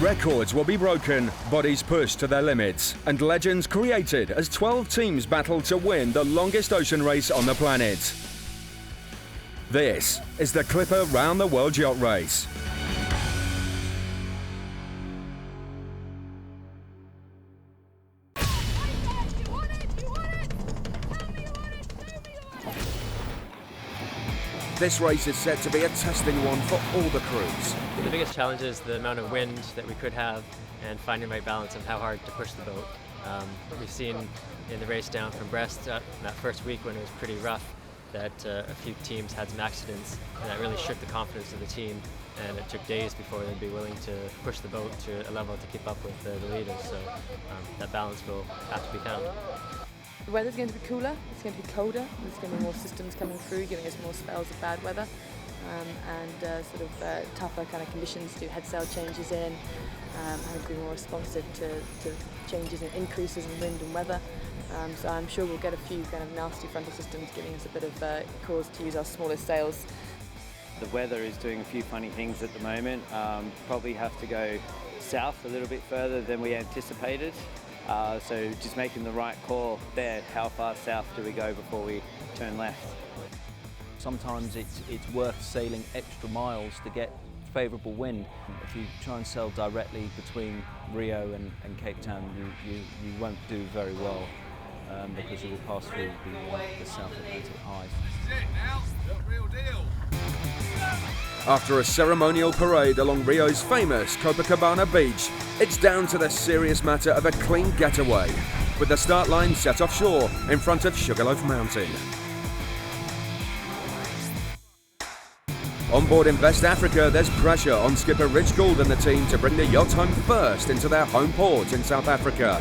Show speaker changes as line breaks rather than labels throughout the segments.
Records will be broken, bodies pushed to their limits, and legends created as 12 teams battle to win the longest ocean race on the planet. This is the Clipper Round the World Yacht Race. This race is set to be a testing one for all the crews.
The biggest challenge is the amount of wind that we could have and finding the right balance of how hard to push the boat. We've seen in the race down from Brest, that first week when it was pretty rough, that a few teams had some accidents, and that really shook the confidence of the team, and it took days before they'd be willing to push the boat to a level to keep up with the leaders, so that balance will have to be found.
The weather's going to be cooler, it's going to be colder, there's going to be more systems coming through, giving us more spells of bad weather, and tougher kind of conditions to do head sail changes in, and to be more responsive to changes and increases in wind and weather. So I'm sure we'll get a few kind of nasty frontal systems giving us a bit of cause to use our smallest sails.
The weather is doing a few funny things at the moment. Probably have to go south a little bit further than we anticipated. So just making the right call there. How far south do we go before we turn left?
Sometimes it's worth sailing extra miles to get favourable wind. If you try and sail directly between Rio and Cape Town, you won't do very well because you will pass through the South Atlantic highs.
This is it now, the real deal.
After a ceremonial parade along Rio's famous Copacabana beach, it's down to the serious matter of a clean getaway, with the start line set offshore in front of Sugarloaf Mountain. On board in West Africa, there's pressure on skipper Rich Gould and the team to bring the yacht home first into their home port in South Africa.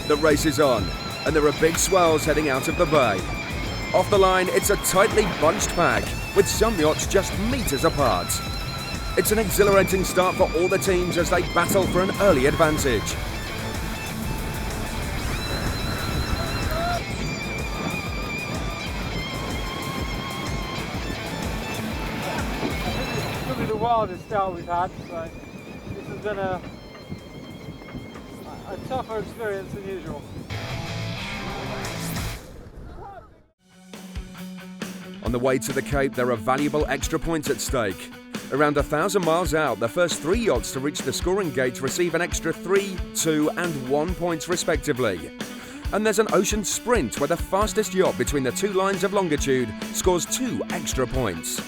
The race is on, and there are big swells heading out of the bay. Off the line, it's a tightly bunched pack, with some yachts just meters apart. It's an exhilarating start for all the teams as they battle for an early advantage.
This will be the wildest start we've had, so this has been a tougher experience than usual.
On the way to the Cape, there are valuable extra points at stake. Around 1,000 miles out, the first 3 yachts to reach the scoring gate receive an extra 3, 2 and 1 points respectively. And there's an ocean sprint where the fastest yacht between the 2 lines of longitude scores 2 extra points.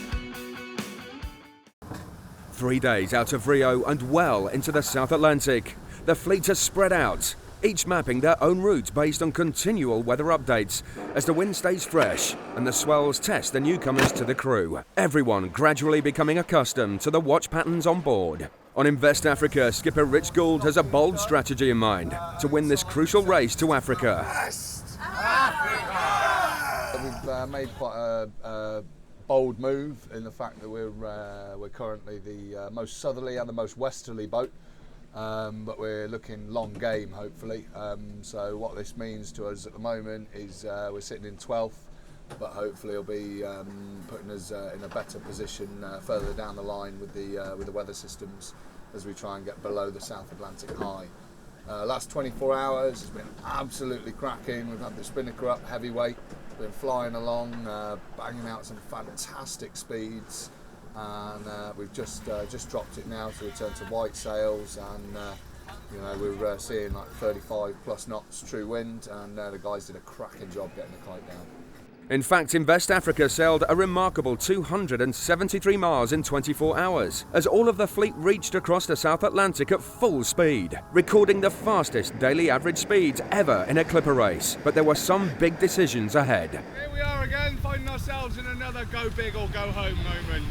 3 days out of Rio and well into the South Atlantic, the fleet has spread out, each mapping their own route based on continual weather updates as the wind stays fresh and the swells test the newcomers to the crew. Everyone gradually becoming accustomed to the watch patterns on board. On Invest Africa, skipper Rich Gould has a bold strategy in mind to win this crucial race to Africa.
Yes! Africa!
We've made quite a bold move in the fact that we're currently the most southerly and the most westerly boat. But we're looking long game, hopefully. So what this means to us at the moment is we're sitting in 12th, but hopefully it'll be putting us in a better position further down the line with the weather systems as we try and get below the South Atlantic high. Last 24 hours has been absolutely cracking. We've had the spinnaker up heavyweight, been flying along, banging out some fantastic speeds. And we've just dropped it now to return to white sails, and we're seeing like 35 plus knots true wind, and the guys did a cracking job getting the kite down.
In fact, Invest Africa sailed a remarkable 273 miles in 24 hours, as all of the fleet reached across the South Atlantic at full speed, recording the fastest daily average speeds ever in a clipper race. But there were some big decisions ahead.
Here we are again, finding ourselves in another go big or go home moment.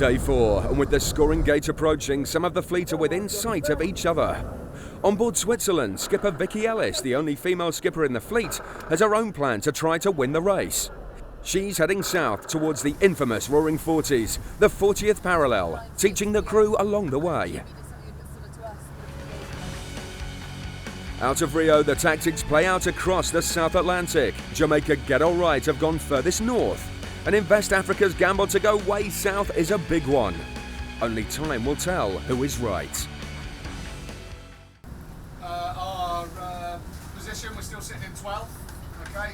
Day 4, and with the scoring gate approaching, some of the fleet are within sight of each other. On board Switzerland, skipper Vicky Ellis, the only female skipper in the fleet, has her own plan to try to win the race. She's heading south towards the infamous Roaring Forties, the 40th parallel, teaching the crew along the way. Out of Rio, the tactics play out across the South Atlantic. Jamaica Get Alright have gone furthest north, and in West Africa's gamble to go way south is a big one. Only time will tell who is right.
Our position, we're still sitting in 12th, okay,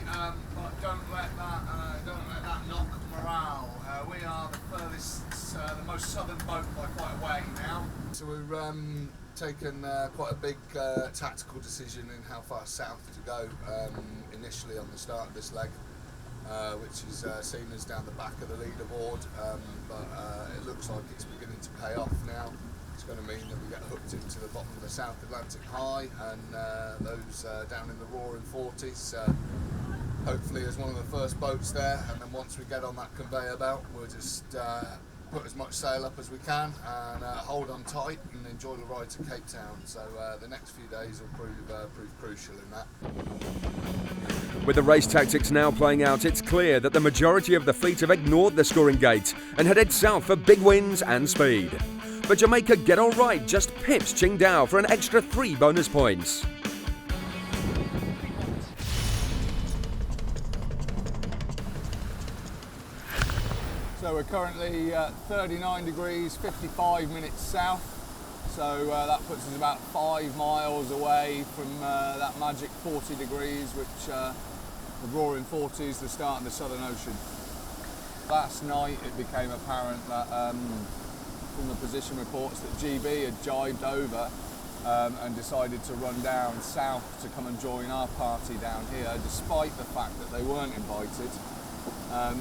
but don't let that knock morale. We are the furthest, the most southern boat by quite a way now. So we're taken quite a big tactical decision in how far south to go initially on the start of this leg, which is seen as down the back of the leaderboard, but it looks like it's beginning to pay off now. It's going to mean that we get hooked into the bottom of the South Atlantic High, and those down in the Roaring Forties, hopefully as one of the first boats there, and then once we get on that conveyor belt, we'll just put as much sail up as we can and hold on tight and enjoy the ride to Cape Town. So the next few days will prove crucial in that.
With the race tactics now playing out, it's clear that the majority of the fleet have ignored the scoring gate and headed south for big wins and speed. But Jamaica Get Alright just pips Qingdao for an extra 3 bonus points.
So we're currently 39 degrees, 55 minutes south. So that puts us about 5 miles away from that magic 40 degrees, which the Roaring Forties, the start of the Southern Ocean. Last night it became apparent that from the position reports that GB had jibed over and decided to run down south to come and join our party down here, despite the fact that they weren't invited.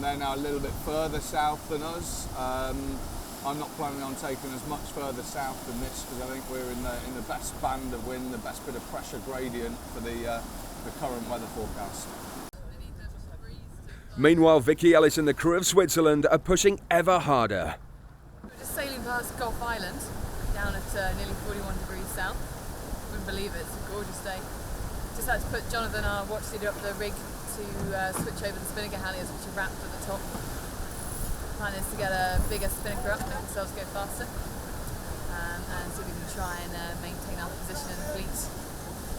They're now a little bit further south than us. I'm not planning on taking us much further south than this because I think we're in the best band of wind, the best bit of pressure gradient for the current weather forecast.
Meanwhile, Vicky Ellis and the crew of Switzerland are pushing ever harder.
We're just sailing past Gulf Island, down at nearly 41 degrees south. Wouldn't believe it, it's a gorgeous day. Just had to put Jonathan, our watch leader, up the rig to switch over the spinnaker halyards, which are wrapped at the top. Plan is to get a bigger spinnaker up, make ourselves go faster, and see if we can try and maintain our position in the fleet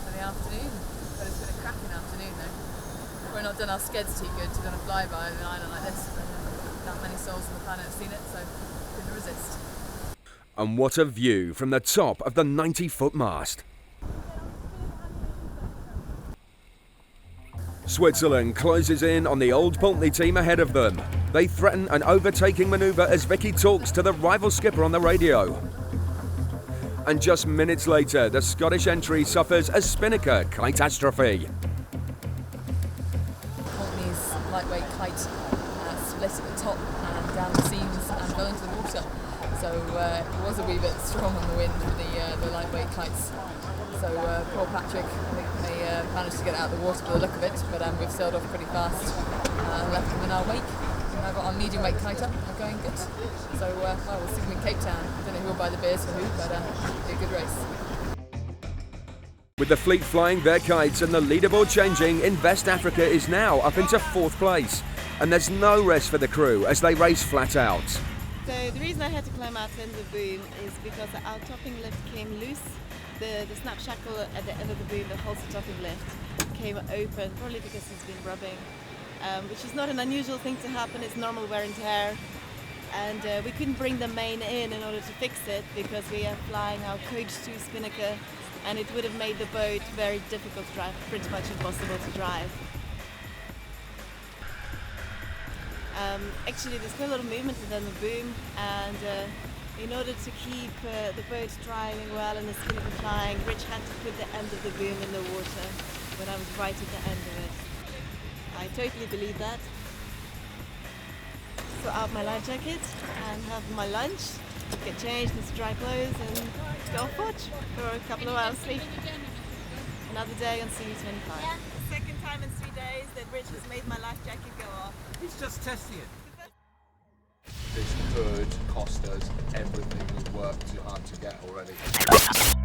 for the afternoon. But it's been a cracking afternoon though. We're not done our skids too good to go on a flyby of an island like this. Not many souls on the planet have seen it, so couldn't resist.
And what a view from the top of the 90-foot mast. Switzerland closes in on the Old Pulteney team ahead of them. They threaten an overtaking manoeuvre as Vicky talks to the rival skipper on the radio. And just minutes later, the Scottish entry suffers a spinnaker catastrophe.
Pulteney's lightweight kite split at the top and down the seams and fell into the water. So it was a wee bit strong on the wind with the lightweight kites. So poor Patrick, I think they managed to get out of the water by the look of it, but we've sailed off pretty fast, left them in our wake. I've got our medium weight kite up, we're going good. So well, we'll see them in Cape Town. I don't know who will buy the beers for who, but it'll be a good race.
With the fleet flying their kites and the leaderboard changing, in West Africa is now up into 4th place. And there's no rest for the crew as they race flat out.
So the reason I had to climb out in the boom is because our topping lift came loose. The snap shackle at the end of the boom that holds the topping lift came open, probably because it's been rubbing, which is not an unusual thing to happen, it's normal wear and tear. And we couldn't bring the main in order to fix it because we are flying our Coach 2 spinnaker, and it would have made the boat very difficult to drive, pretty much impossible to drive. Actually, there's quite a lot of movement within the boom, and in order to keep the boat driving well and the spinnaker flying, Rich had to put the end of the boom in the water when I was right at the end of it. I totally believe that. So out my life jacket and have my lunch, get changed into dry clothes and go off watch for a couple of hours sleep. Another day on CU25. Yeah. The second time in 3 days that Rich has made my life jacket go off.
He's just testing it.
Decent could cost us everything we've worked too hard to get already.